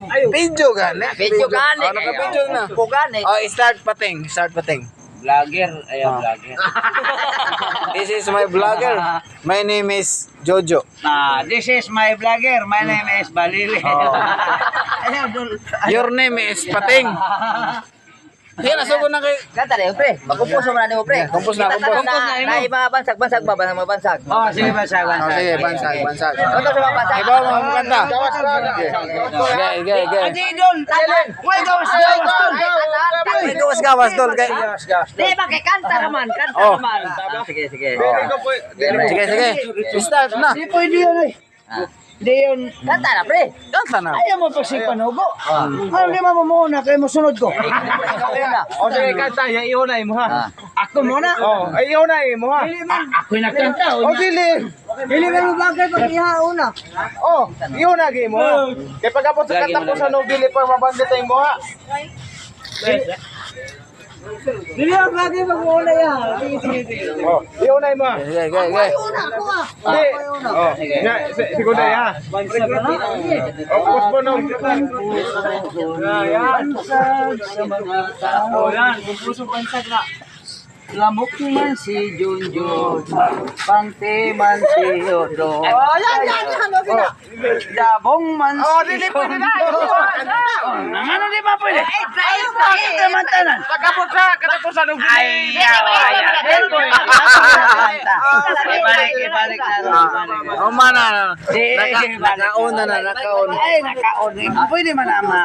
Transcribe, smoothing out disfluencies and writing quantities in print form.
Video gani. Video gani. Oh, naka-video na. Gani. Oh, start pating. Vlogger. Ayan, vlogger. This is my vlogger. My name is Jojo. This is my vlogger. My name is Balili. Your name is Pating. Yan, nasubo na kay... Kanta na yun, pre. Magkumpuso mo na niyo, pre. Kumpos na, kumpos. Na mga bansag ba? Mga bansag. Oh, sige, bansag. Oh, sige, bansag. Ano sa mga bansag? Ibaw mo ang kanta. Gay. Idol! Uy, Gawas, dol. Di ba, kay kanta naman. Sige. Sige. Start na. Hindi pwede yun eh. Hindi yun. Kanta na, pre. Kanta na. Ayaw mo pagsipan, Hugo. Ano di mo muna kayo masunod ko? O sige, kanta, yung iunay mo ha. Ako muna. O, ay iunay mo ha. Ako'y nagkanta. O dili. Dili ka mo bagay pag ihauna. O, iunay mo ha. Kaya pagkapos sa kanta po sa nobili pa mabandit tayo mo ha. Dili ka bagay pag ihauna yan. O, iunay mo ha. Gay. Hindi. O, segunda ya. O, puspono. O yan, pupuso pansag na. Lamok man si Junjun, pangti man si Yodo. Oh, yan. Dabong man si Yodo. Ano di ba pwede? Bakit naman tanan? Pagkapos sa nobili. Ay, ibalik na. Oh, mana. Nakauna Nakauna. Ay, nakauna. Pwede man ama.